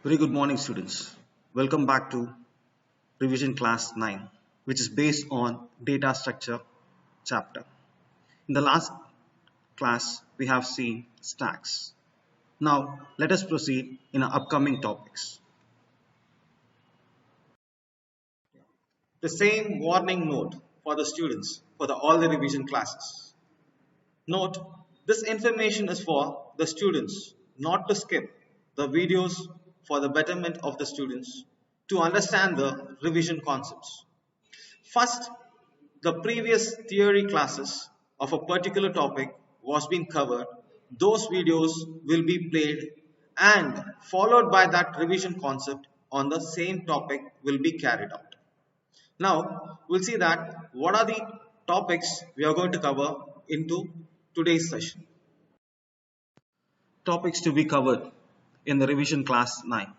Very good morning, students. Welcome back to revision class 9, which is based on data structure chapter. In the last class, we have seen stacks. Now, let us proceed in our upcoming topics. The same warning note for the students for all the revision classes. Note, this information is for the students, not to skip the videos for the betterment of the students to understand the revision concepts. First, the previous theory classes of a particular topic was being covered. Those videos will be played and followed by that revision concept on the same topic will be carried out. Now, we'll see that what are the topics we are going to cover into today's session. Topics to be covered in the revision class 9.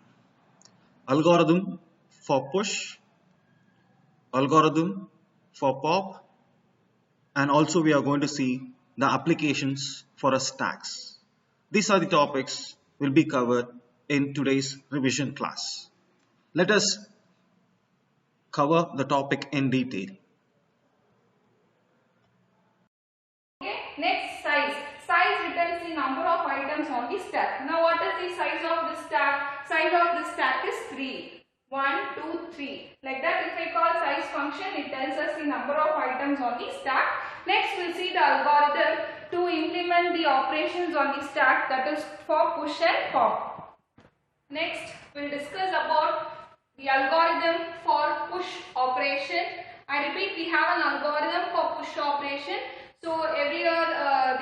Algorithm for push, algorithm for pop, and also we are going to see the applications for a stacks. These are the topics will be covered in today's revision class. Let us cover the topic in detail. Okay, next size. Size returns the number of items on the stack. Now what is the size of the stack? Size of the stack is 3. 1, 2, 3. Like that, if I call size function, it tells us the number of items on the stack. Next, we'll see the algorithm to implement the operations on the stack, that is for push and pop. Next, we'll discuss about the algorithm for push operation. I repeat, we have an algorithm for push operation. So every year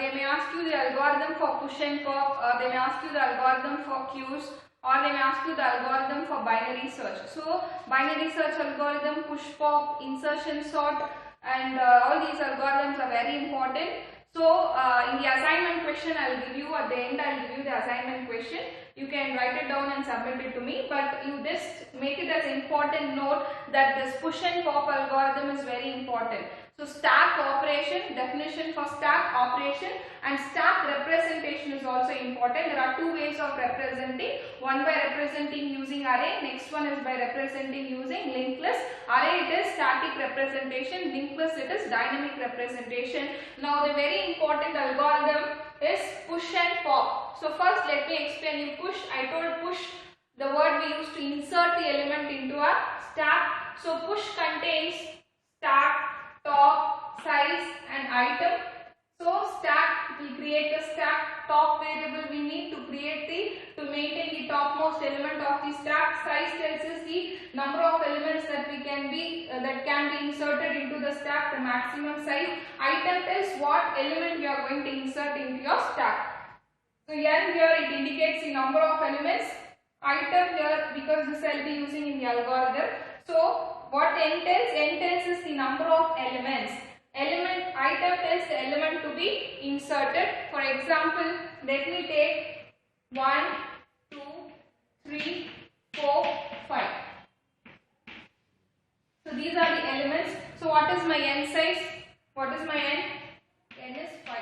they may ask you the algorithm for push and pop, they may ask you the algorithm for queues, or they may ask you the algorithm for binary search. So binary search algorithm, push pop, insertion sort, and all these algorithms are very important. So in the assignment question I will give you, at the end I will give you the assignment question. You can write it down and submit it to me, but you just make it as important note that this push and pop algorithm is very important. So stack operation, definition for stack operation, and stack representation is also important. There are two ways of representing. One by representing using array, next one is by representing using linked list. Array it is static representation, linked list it is dynamic representation. Now the very important algorithm is push and pop. So first let me explain you push. I told push, the word we use to insert the element into a stack. So push contains stack, top, size and item. So stack will create a stack. Top variable we need to create to maintain the topmost element of the stack. Size tells us the number of elements that can be inserted into the stack, the maximum size. Item tells what element we are going to insert into your stack. So n here it indicates the number of elements. Item here, because this I will be using in the algorithm. So what n tells? N tells is the number of elements. Element item tells the element to be inserted. For example, let me take 1, 2, 3, 4, 5. So these are the elements. So what is my n size? What is my n? N is 5.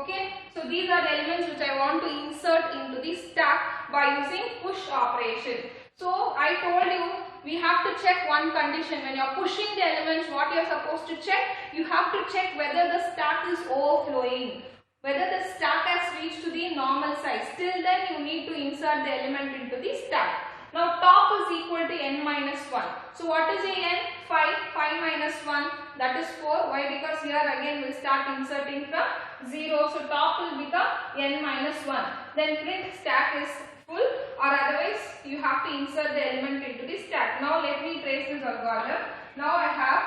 Okay. So these are the elements which I want to insert into the stack by using push operation. So I told you we have to check one condition. When you are pushing the elements, what you are supposed to check? You have to check whether the stack is overflowing, whether the stack has reached to the normal size. Till then you need to insert the element into the stack. Now top is equal to n minus 1. So what is the n? 5. 5 minus 1, that is 4. Why? Because here again we will start inserting from 0. So top will become n minus 1. Then print stack is full, or otherwise you have to insert the element into the stack. Now let me trace this algorithm. Now I have,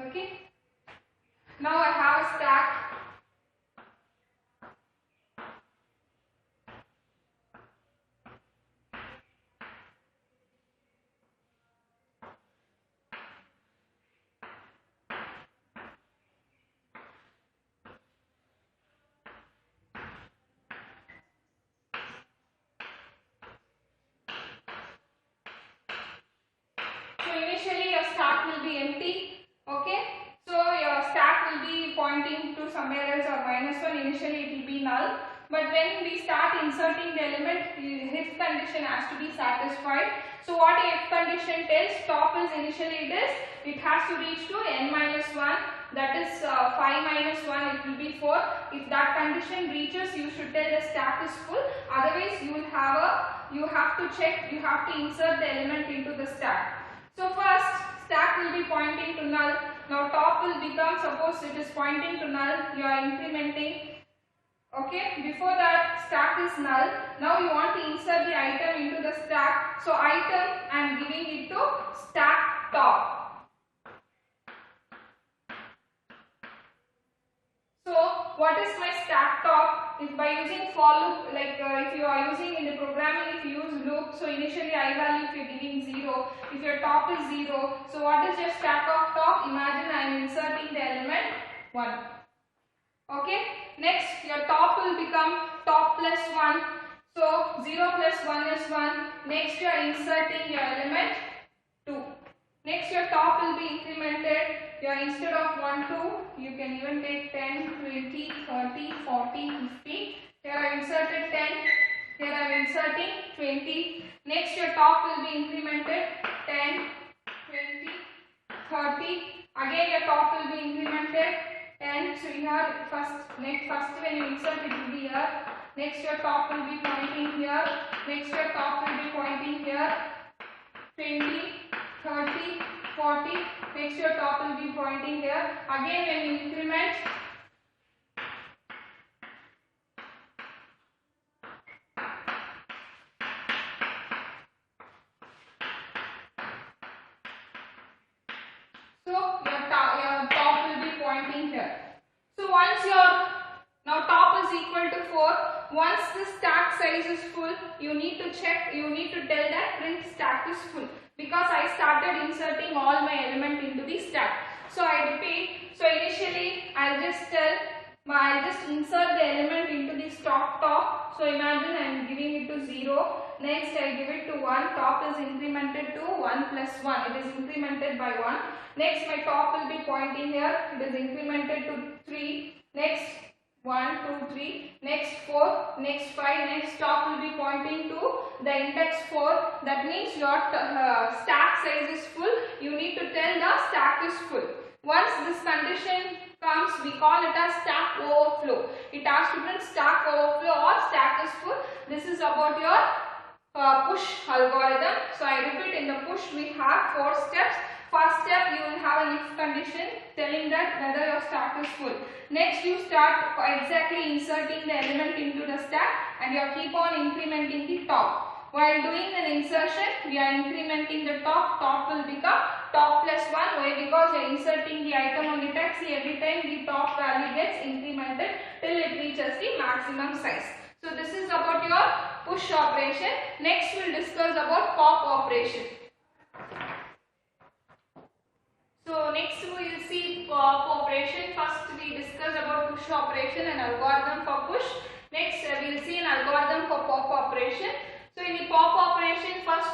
okay, now I have a stack. So initially your stack will be empty, okay. So your stack will be pointing to somewhere else or minus 1. Initially it will be null. But when we start inserting the element, if condition has to be satisfied. So what if condition tells? Top is initially it has to reach to n minus 1, that is 5 minus 1, it will be 4. If that condition reaches, you should tell the stack is full. Otherwise you have to check, you have to insert the element into the stack. So first stack will be pointing to null. Now top will become, suppose it is pointing to null, you are incrementing. Okay, before that stack is null. Now you want to insert the item into the stack. So item, I am giving it to stack top. So what is my stack top? If by using for loop, like if you are using in the programming, if you use loop, so initially I value if you are giving 0, if your top is 0, so what is your stack of top? Imagine I am inserting the element 1. Okay, next your top will become top plus 1. So 0 plus 1 is 1. Next you are inserting your element 2. Next your top will be incremented. You are instead of 1, 2, you can even take 10, 20, 30, 40, 50. Here I have inserted 10. Here I am inserting 20. Next your top will be incremented 10, 20, 30. Again your top will be incremented 10. So here first when you insert it will be here. Next your top will be pointing here. Next your top will be pointing here. 20, 30, 40. Next your top will be pointing here. Again when you increment, so your top will be pointing here. So once your now top is equal to 4, once the stack size is full, you need to check, you need to tell that print stack is full, because I started inserting all my element into the stack. So I repeat, so initially I'll just insert the element into the top. So imagine I am giving it to 0. Next I give it to 1. Top is incremented to 1 plus 1. It is incremented by 1. Next my top will be pointing here. It is incremented to 3. Next 1, 2, 3. Next 4. Next 5. Next top will be pointing to the index 4. That means your stack size is full. You need to tell the stack is full. Once this condition comes, we call it as stack overflow. It has to print stack overflow or stack is full. This is about your push algorithm. So I repeat, in the push we have 4 steps. First step, you will have an if condition telling that whether your stack is full. Next you start exactly inserting the element into the stack and you keep on incrementing the top. While doing an insertion, we are incrementing the top. Top will become top plus 1. Why? Because you are inserting the item on the text. Every time the top value gets incremented till it reaches the maximum size. So this is about your push operation. Next we will discuss about pop operation. So next we will see pop operation. First we discuss about push operation and algorithm for push. Next we will see an algorithm for pop operation. So in the pop operation, first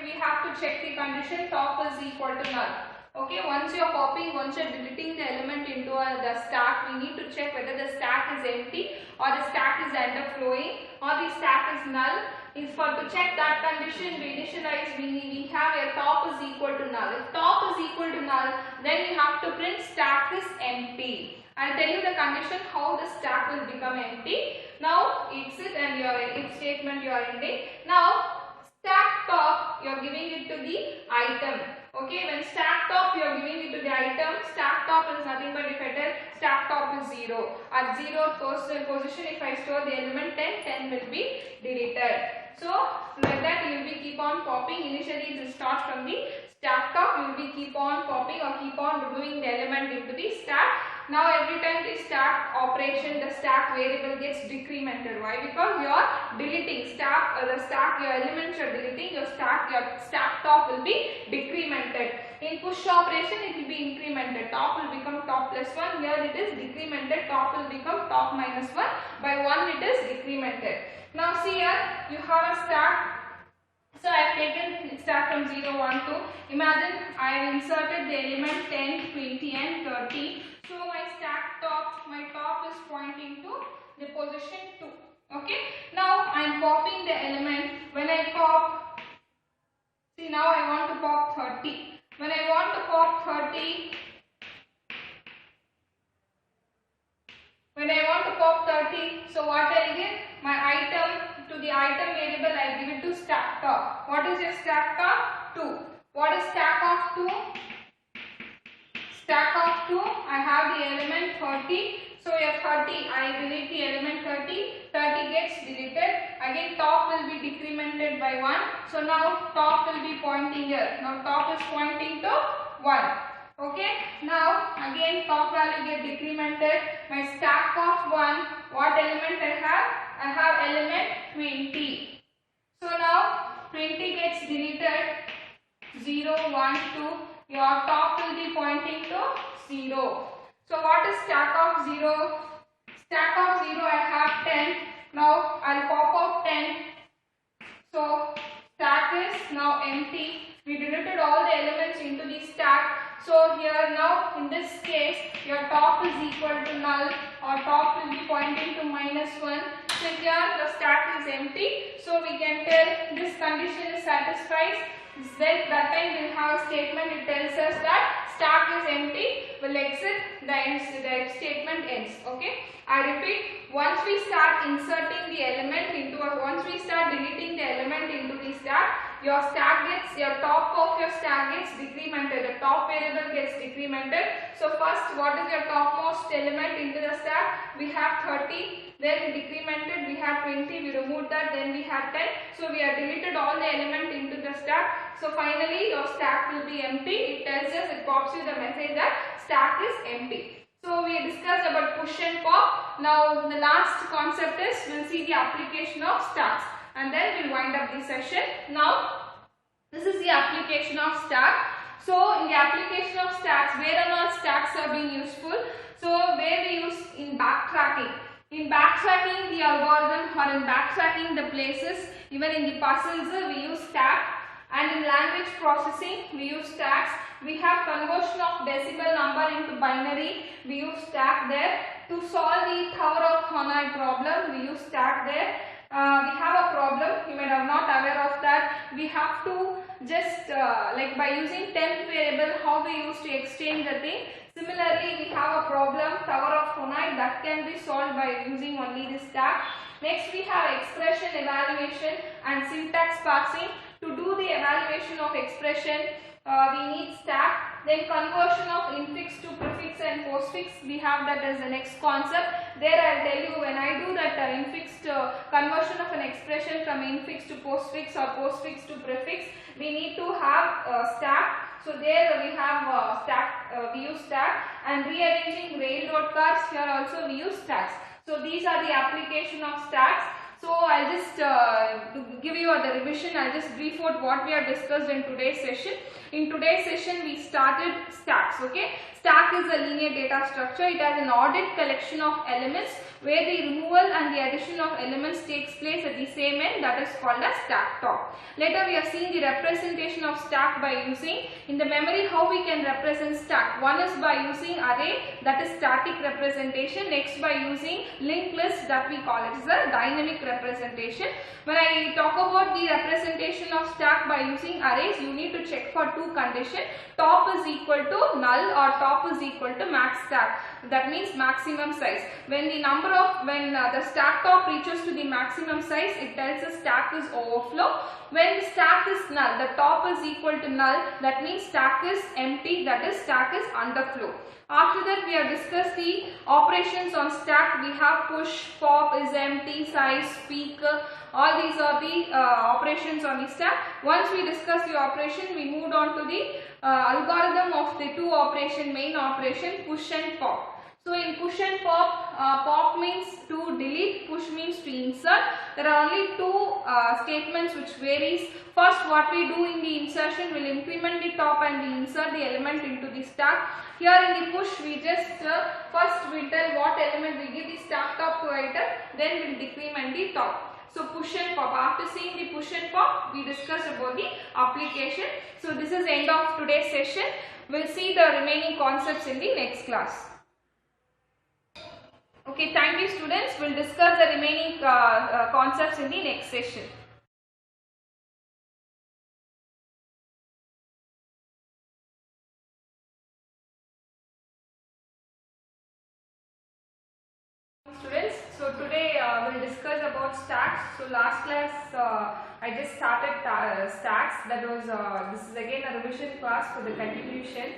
we have to check the condition top is equal to null. Okay, once you are deleting the element into the stack, we need to check whether the stack is empty or the stack is underflowing or the stack is null. If to check that condition, we initialize, we have a top is equal to null. If top is equal to null, then you have to print stack is empty. I'll tell you the condition how the stack will become empty. Now exit and your if statement you are ending. Now stack top you are giving it to the item. Okay, when stack top you are giving it to the item, stack top is nothing but if I tell stack top is 0. At 0th position if I store the element 10, 10 will be deleted. So like that you will be keep on popping. Initially it will start from the stack top, you will be keep on popping or keep on removing the element into the stack. Now every time the stack operation, the stack variable gets decremented. Why? Because you are deleting your elements are deleting, your stack top will be decremented. In push operation it will be incremented. Top will become top plus 1. Here it is decremented. Top will become top minus 1. By 1 it is decremented. Now see here you have a stack. So I have taken stack from 0, 1, 2. Imagine I have inserted the element 10, 20 and 30. So my top is pointing to the position 2. Okay, now I am popping the element. When I pop, see now I want to pop 30. When I want to pop 30, so what I'll give? My item, to the item variable I'll give it to stack top. What is your stack top? 2. What is stack of 2? Stack of 2, I have the element 30. So your 30, I delete the element 30. 30 gets deleted. Again top will be decremented by 1. So now top will be pointing here. Now top is pointing to 1. Okay. Now again top value get decremented. My stack of 1, what element I have? I have element 20. So now 20 gets deleted. 0, 1, 2. Your top will be pointing to 0. So what is stack of 0? Stack of 0 I have 10. Now I'll pop out 10. So stack is now empty. We deleted all the elements into the stack. So here now in this case your top is equal to null or top will be pointing to -1. So here the stack is empty. So we can tell this condition is satisfied. Then that time we will have a statement. It tells us that stack is empty. Will exit the statement ends. Okay. I repeat. Once we start inserting the element into once we start deleting the element into the stack, your top of your stack gets decremented. The top variable gets decremented. So first, what is your topmost element into the stack? We have 30. Then decremented, we have 20. We removed that. Then we have 10. So we have deleted all the element into the stack. So finally, your stack will be empty. It tells us, it pops you the message that stack is empty. So we discussed about push and pop. Now the last concept is we'll see the application of stacks, and then we'll wind up the session. Now this is the application of stack. So in the application of stacks, where and all stacks are being useful? So where we use in backtracking. In backtracking the algorithm or in backtracking the places, even in the puzzles we use stack. And in language processing we use stacks. We have conversion of decimal number into binary. We use stack there. To solve the Tower of Hanoi problem, we use stack there. We have a problem, you might have not aware of that. We have to just like by using temp variable, how we used to exchange the thing. Similarly, we have a problem, Tower of Hanoi, that can be solved by using only this stack. Next, we have expression evaluation and syntax parsing. To do the evaluation of expression, we need stack. Then conversion of infix to prefix and postfix, we have that as the next concept. There I will tell you, when I do that conversion of an expression from infix to postfix or postfix to prefix, we need to have stack. So there we have stack, we use stack. And rearranging railroad cars, here also we use stacks. So these are the application of stacks. So I'll just to give you the revision, I'll just brief out what we have discussed in today's session. In today's session we started stacks. Okay, stack is a linear data structure. It has an ordered collection of elements where the removal and the addition of elements takes place at the same end, that is called as stack top. Later we have seen the representation of stack by using in the memory how we can represent stack. One is by using array, that is static representation. Next by using linked list, that we call it as a dynamic representation. When I talk about the representation of stack by using arrays, you need to check for two conditions. Top is equal to null or top is equal to max stack. That means maximum size. When the stack top reaches to the maximum size, it tells us stack is overflow. When the stack is null, the top is equal to null, that means stack is empty, that is stack is underflow. After that we have discussed the operations on stack. We have push, pop, is empty, size, peek, all these are the operations on the stack. Once we discuss the operation, we moved on to the algorithm of the two operation, main operation, push and pop. So in push and pop, pop means to delete, push means to insert. There are only two statements which varies. First, what we do in the insertion, will increment the top and we insert the element into the stack. Here in the push, we just first we tell what element we give the stack top to item, then we will decrement the top. So push and pop. After seeing the push and pop, we discussed about the application. So this is the end of today's session. We'll see the remaining concepts in the next class. Okay, thank you students. We'll discuss the remaining concepts in the next session. Students, so today we'll discuss about stacks. So last class I just started stacks. That was this is again a revision class for the continuation.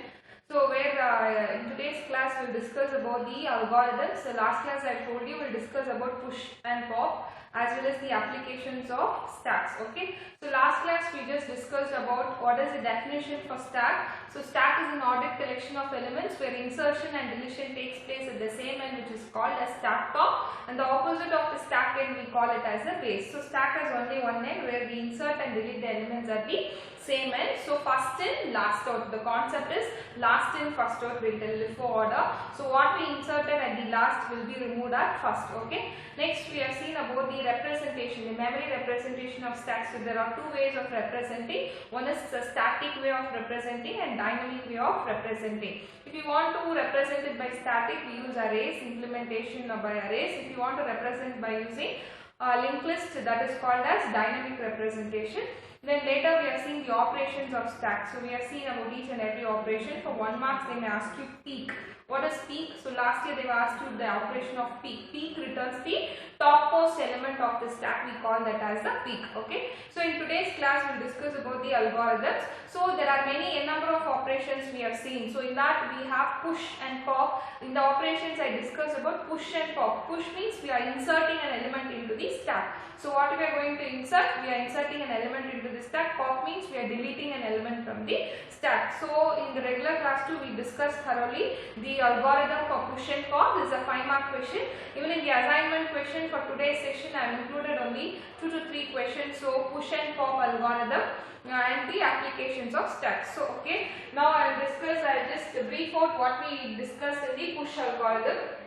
So where in today's class we'll discuss about the algorithms. So last class I told you we'll discuss about push and pop as well as the applications of stacks. Okay. So last class we just discussed about what is the definition for stack. So stack is an ordered collection of elements where insertion and deletion takes place at the same end, which is called as stack top, and the opposite of the stack end we call it as a base. So stack has only one end where we insert and delete the elements at the same end. So first in, last out. The concept is last in, first out with the LIFO order. So what we inserted at the last will be removed at first. Okay. Next we have seen about the representation, the memory representation of stacks. So there are two ways of representing. One is the static way of representing and dynamic way of representing. If you want to represent it by static, we use arrays, implementation by arrays. If you want to represent by using linked list, that is called as dynamic representation. Then later we have seen the operations of stack. So we have seen about each and every operation. For 1 mark they may ask you peek. What is peek? So last year they were asked you the operation of peek. Peek returns the topmost element of the stack. We call that as the peek. Okay. So in today's class we will discuss about the algorithms. So there are a number of operations we have seen. So in that we have push and pop. In the operations I discussed about push and pop. Push means we are inserting an element into the stack. So what we are going to insert? We are inserting an element into the stack. Pop means we are deleting an element from the stack. So in the regular class too we discussed thoroughly the algorithm for push and pop. This is a 5-mark question. Even in the assignment question for today's session I have included only 2 to 3 questions. So push and pop algorithm and the applications of stacks. So okay, now I will just brief out what we discussed in the push algorithm.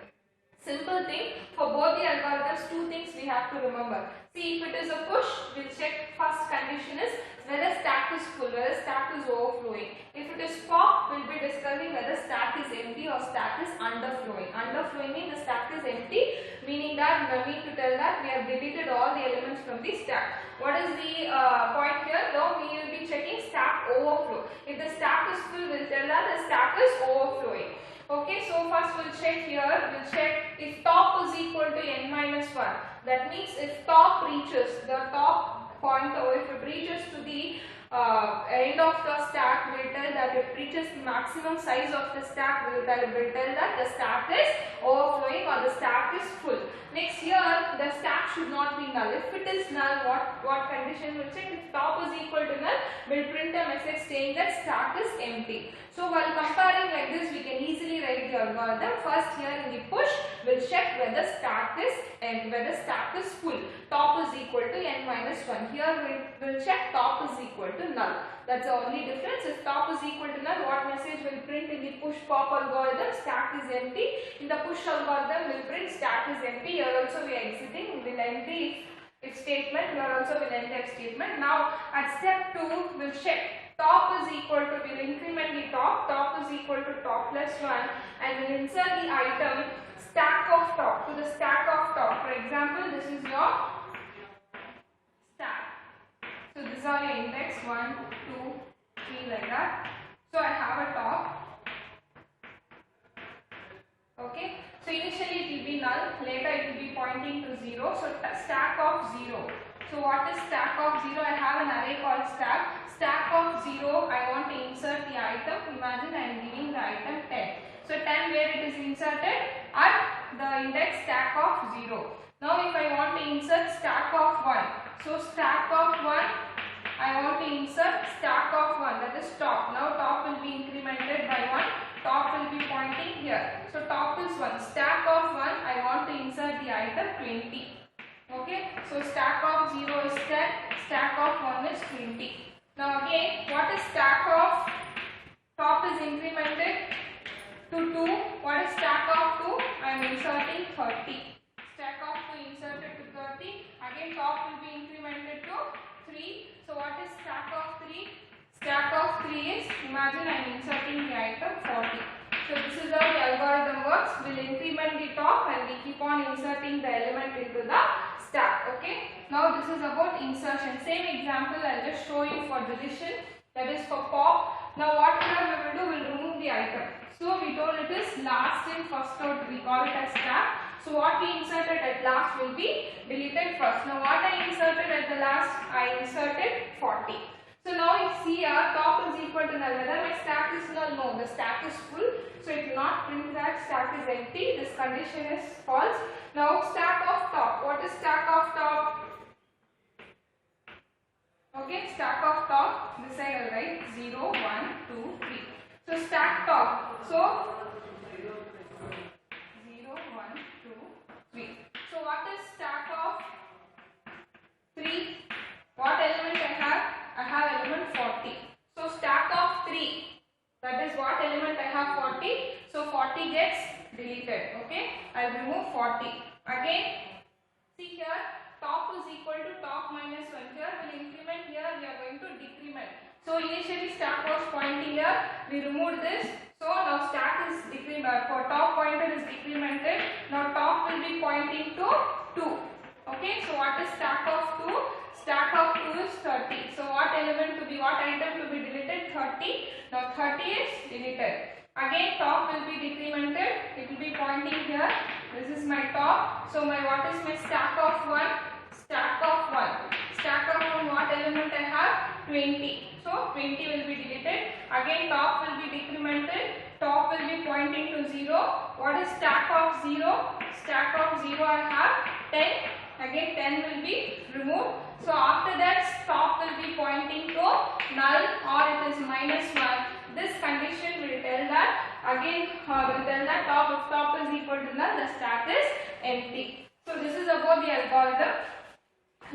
Simple thing, for both the algorithms, two things we have to remember. See, if it is a push, we'll check first condition is whether stack is full, whether stack is overflowing. If it is pop, we'll be discussing whether stack is empty or stack is underflowing. Underflowing means the stack is empty, meaning that we need to tell that we have deleted all the elements from the stack. What is the point here? Now we will be checking stack overflow. If the stack is full, we'll tell that the stack is overflowing. Okay, so first we'll check here, we'll check if top is equal to n minus 1. That means if top reaches the top point, or if it reaches to the end of the stack, we'll tell that it reaches the maximum size of the stack, we'll tell that the stack is overflowing or the stack is full. Next here, the stack should not be null. If it is null, what condition will check? If top is equal to null, we'll print a message saying that stack is empty. So while comparing like this, we can easily write the algorithm. First here in the push, we'll check whether stack is full. Top is equal to n minus 1. Here we'll check top is equal to null. That's the only difference. If top is equal to null, what message will print in the push pop algorithm? Stack is empty. In the push algorithm, we'll print stack is empty. Here also we are exiting. We'll end the if statement. Here also we'll end the if statement. Now at step 2, we'll check. Top is equal to, we'll increment the top is equal to top plus 1, and we'll insert the item stack of top to the stack of top. For example, this is your stack. So these are your index 1, 2, 3 like that. So I have a top. Okay. So initially it will be null, later it will be pointing to 0. So stack of 0. So what is stack of 0? I have an array called stack. Stack of 0, I want to insert the item. Imagine I am giving the item 10. So 10 where it is inserted? At the index stack of 0. Now if I want to insert stack of 1. So stack of 1, I want to insert stack of 1, that is top. Now top will be incremented by 1. Top will be pointing here. So top is 1. Stack of 1, I want to insert the item 20. Okay. So stack of 0 is 10. Stack of 1 is 20. Now again, what is stack of top is incremented to 2. What is stack of 2? I am inserting 30. Stack of 2 inserted to 30. Again top will be incremented to 3. So what is stack of 3? Stack of 3 is, imagine I am inserting the item 40. So this is how the algorithm works. We'll increment the top and we keep on inserting the element into the stack. Okay. Now this is about insertion. Same example I'll just show you for deletion. That is for pop. Now what we will do, we'll remove the item. So we told it is last in first out. We call it as stack. So what we inserted at last will be deleted first. Now what I inserted at the last, I inserted 40. So now you see here top is equal to null. Whether my stack is null? No, the stack is full. So it will not print that stack is empty. This condition is false. Now stack of top. What is stack of top? Okay, stack of top. This side I will write 0, 1, 2, 3. So stack top. So 0, 1, 2, 3. So what is stack of 3? What element I have? I have element 40. So stack of 3. That is what element I have 40. So 40 gets deleted. Okay. I will remove 40. Again, see here top is equal to top minus 1. Here we will increment. Here we are going to decrement. So initially stack was pointing here. We removed this. So now stack is decremented. For top pointer is decremented. Now top will be pointing to 2. Okay. So what is stack of 2? Stack of 2 is 30. So what element to be, what item to be deleted? 30. Now 30 is deleted. Again top will be decremented. It will be pointing here. This is my top. So my what is my stack of 1? Stack of 1. Stack of 1, what element I have? 20. So 20 will be deleted. Again top will be decremented. Top will be pointing to 0. What is stack of 0? Stack of 0 I have 10. Again 10 will be removed. So after that top will be pointing to null or it is minus 1. This condition will tell that again will tell that top, if top is equal to null, the stack is empty. So this is about the algorithm.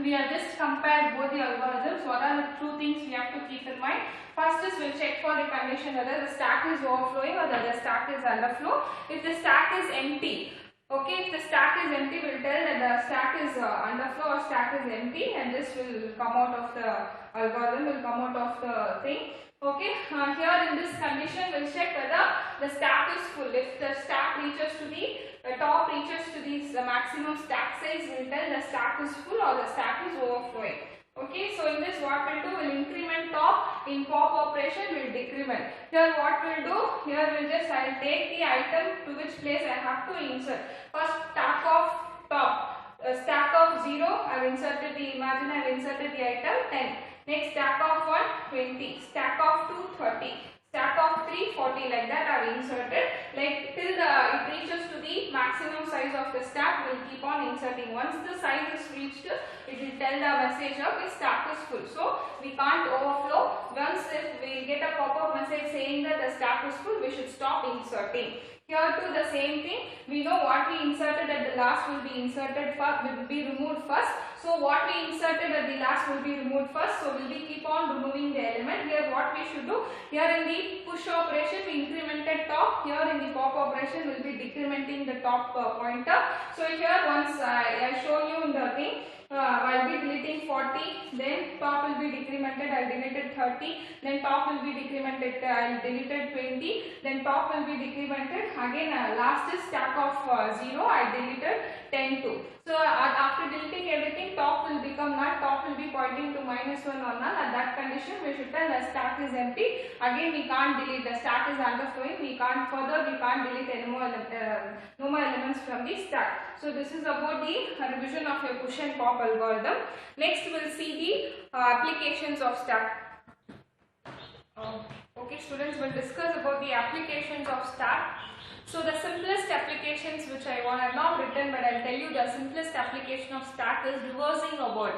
We have just compared both the algorithms. What are the two things we have to keep in mind? First is we'll check for the condition whether the stack is overflowing or whether the stack is underflow. If the stack is empty, okay, if the stack is empty, we'll tell that the stack is underflow or stack is empty, and this will come out of the algorithm, will come out of the thing. Okay, here in this condition, we'll check whether the stack is full. If the stack reaches to the top reaches to the maximum stack size, we'll tell the stack is full or the stack is overflowing. Okay, so in this what we'll do, we'll increment top. In pop operation, we'll decrement. Here what we'll do, here we'll just, I'll take the item to which place I have to insert. First stack of top, stack of 0, I've inserted the, imagine I've inserted the item 10. Next stack of 1, 20. Stack of 2, 30. Stack of 3, 40, like that I've inserted. Like till it reaches to the maximum size of the stack, we'll keep on inserting. Once the size is reached, it will tell the message of the stack is full. So we can't overflow. Once if we get a pop-up message saying that the stack is full, we should stop inserting. Here too the same thing. We know what we inserted at the last will be inserted first, will be removed first. So what we inserted at the last will be removed first. So we'll be keep on removing the element. Here what we should do, here in the push operation we incremented top. Here in the pop operation we'll be decrementing the top pointer. So here once I show you in the thing, I'll be deleting 40, then top will be decremented, I'll deleted 30, then top will be decremented, I'll deleted 20, then top will be decremented, again last is stack of 0, I deleted 10 too. So after deleting everything, top will become null, top will be pointing to minus 1 or null. At that condition we should tell the stack is empty. Again we can't delete, the stack is underflowing, we can't delete any more, no more elements from the stack. So this is about the revision of your push and pop algorithm. Next we will see the applications of stack. Okay students, will discuss about the applications of stack. So the simplest applications which I have not written, but I'll tell you the simplest application of stack is reversing a word.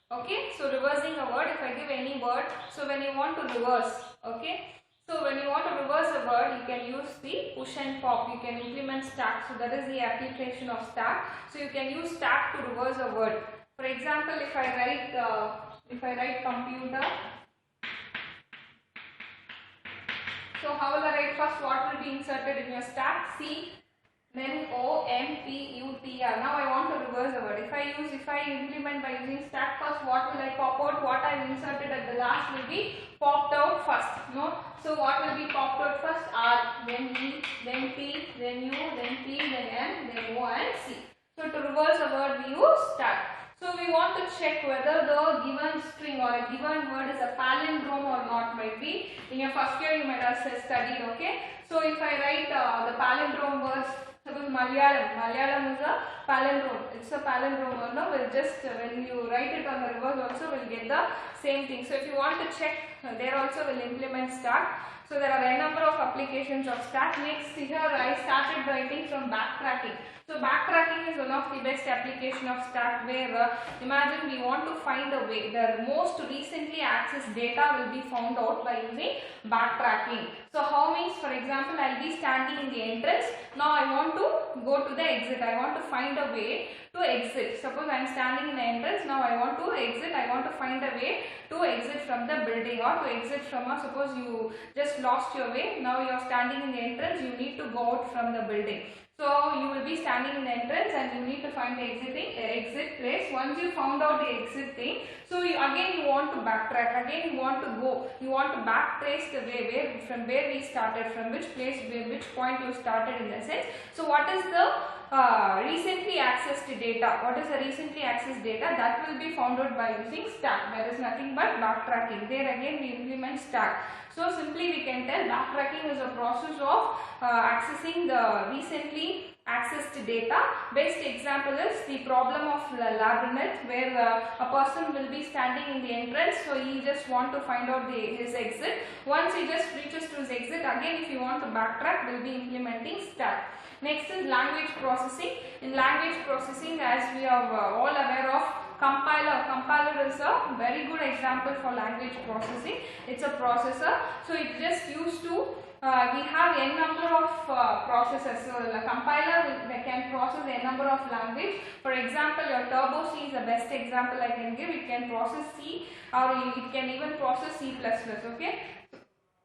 Okay, so reversing a word, if I give any word, so when you want to reverse, okay, so when you want to reverse a word, you can use the push and pop, you can implement stack. So that is the application of stack. So you can use stack to reverse a word. For example, if I write computer, so how will I write first? What will be inserted in your stack? C, then O, M, P, U, T, R. Now I want to reverse a word. If I implement by using stack, first first what will I pop out, what I have inserted at the last will be popped out first. No? So what will be popped out first? R, then E, then P, then U, then P, then N, then O and C. So to reverse a word we use stack. So we want to check whether the given string or a given word is a palindrome or not. Might be in your first year you might have studied. Okay. So if I write the palindrome words, suppose Malayalam is a palindrome. It's a palindrome word. No, we'll just when you write it on the reverse also we'll get the same thing. So if you want to check, there also will implement stack. So there are a number of applications of stack. Next here I started writing from backtracking. So backtracking is one of the best application of stack, where imagine we want to find a way, the most recently accessed data will be found out by using backtracking. So how means, for example, I'll be standing in the entrance. Now I want to go to the exit. I want to find a way to exit. Suppose I am standing in the entrance. Now I want to exit. I want to find a way to exit from the building, or to exit from a, suppose you just lost your way. Now you are standing in the entrance. You need to go out from the building. So you will be standing in the entrance and you need to find the exit place. Once you found out the exit thing, so again you want to backtrack, again you want to go, you want to backtrace the way from where we started, from which place, which point you started in the sense. So what is the recently accessed data? What is the recently accessed data? That will be found out by using stack. There is nothing but backtracking. There again we implement stack. So simply we can tell backtracking is a process of accessing the recently accessed data. Best example is the problem of labyrinth, where a person will be standing in the entrance, so he just want to find out his exit. Once he just reaches to his exit, again if you want to backtrack, we'll be implementing stack. Next is language processing. In language processing, as we are all aware of, compiler. Compiler is a very good example for language processing. It's a processor. So it just used to, we have n number of processors. So the compiler can process n number of language. For example, your Turbo C is the best example I can give. It can process C, or it can even process C++. Okay.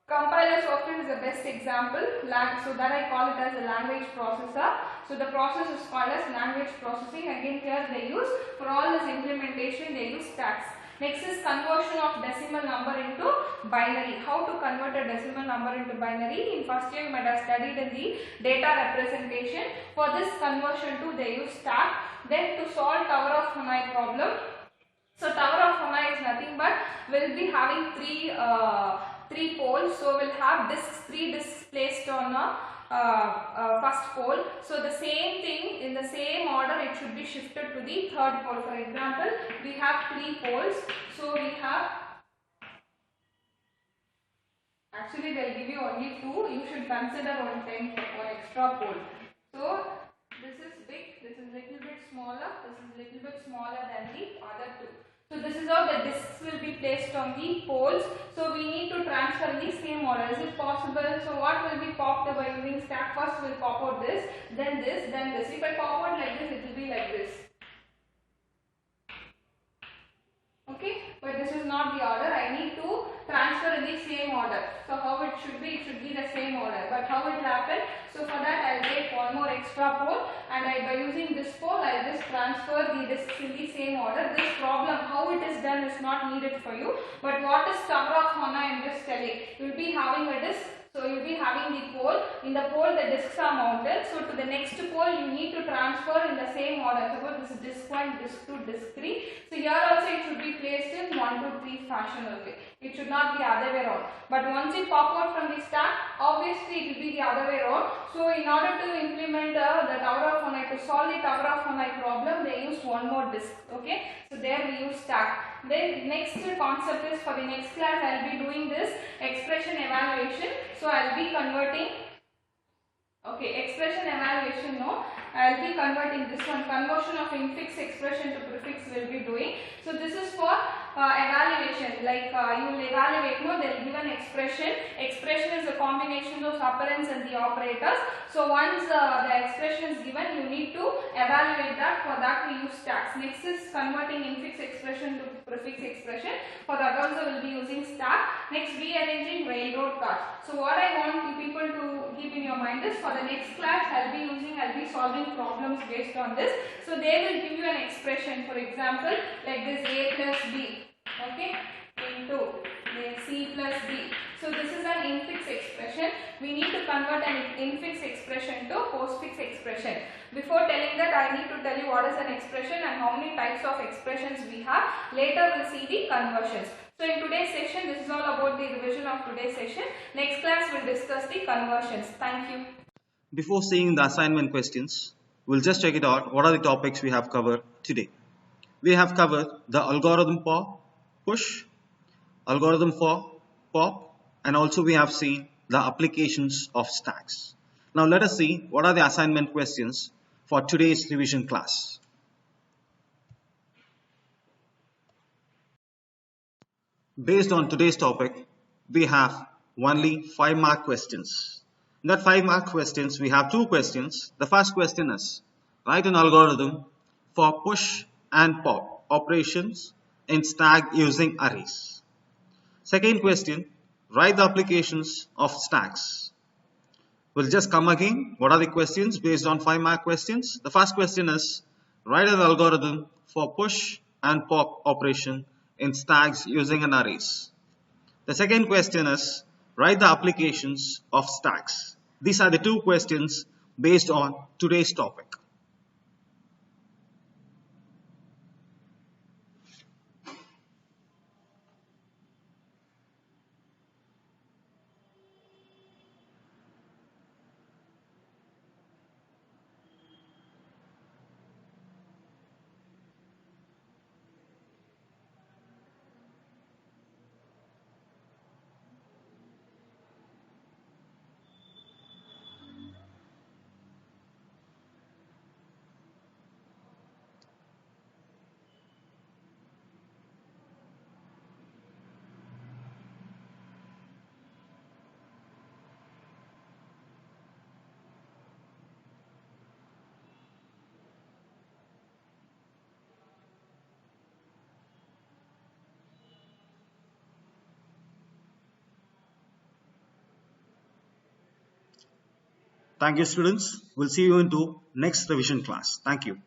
Compiler software is the best example, so that I call it as a language processor. So the process is called as language processing. Again here they use, for all this implementation they use stacks. Next is conversion of decimal number into binary. How to convert a decimal number into binary? In first year you might have studied in the data representation. For this conversion too they use stack. Then to solve Tower of Hanoi problem. So Tower of Hanoi is nothing but will be having three poles. So we'll have three discs placed on a first pole. So the same thing in the same order it should be shifted to the third pole. For example, we have three poles. So we have, actually they'll give you only two. You should consider one extra pole. So this is big, this is little bit smaller, this is little bit smaller than the other two. So this is how the discs will be placed on the poles. So we need to transfer in the same order. Is it possible? So what will be popped by using stack? First we'll pop out this, then this, then this. If I pop out like this, it will be like this. Okay, but this is not the order. I need to transfer in the same order. So how it should be the same order. But how it will happen? So for that I will take one more extra pole, and by using this pole I will just transfer the discs in the same order. This problem, how it is done, is not needed for you. But what is Tower of Hanoi, I am just telling. You will be having a disc. So you will be having the pole. In the pole the discs are mounted. So to the next pole you need to transfer in the same order. Suppose this is disc 1, disc 2, disc 3. So here also it should be placed in 1, 2, 3 fashion. Okay. It should not be other way around. But once you pop out from the stack, obviously it will be the other way around. So in order to implement the Tower of Hanoi, to solve the Tower of Hanoi problem, they use one more disc. Okay. So there we use stack. Then next concept is, for the next class I will be doing this expression evaluation. So I will be converting, okay, expression evaluation, no, I will be converting this one, conversion of infix expression to prefix will be doing. So this is for evaluation, like you will evaluate, no, they will give an expression. Expression is a combination of operands and the operators. So once the expression is given, you need to evaluate that. For that we use stacks. Next is converting infix expression to prefix expression. For that also we will be using stack. Next, rearranging railroad cars. So what I want you people to keep in your mind is, for the next class I will be solving problems based on this. So they will give you an expression, for example, like this: a plus b expression, we need to convert an infix expression to postfix expression. Before telling that, I need to tell you what is an expression and how many types of expressions we have. Later we'll see the conversions. So in today's session, this is all about the revision of today's session. Next class we'll discuss the conversions. Thank you. Before seeing the assignment questions, we'll just check it out. What are the topics we have covered today? We have covered the algorithm for push, algorithm for pop, and also we have seen the applications of stacks. Now let us see what are the assignment questions for today's revision class. Based on today's topic, we have only 5-mark questions. In that 5-mark questions, we have 2 questions. The first question is, write an algorithm for push and pop operations in stack using arrays. Second question, write the applications of stacks. We'll just come again. What are the questions based on 5-mark questions? The first question is, write an algorithm for push and pop operation in stacks using an arrays. The second question is, write the applications of stacks. These are the 2 questions based on today's topic. Thank you, students. We'll see you into next revision class. Thank you.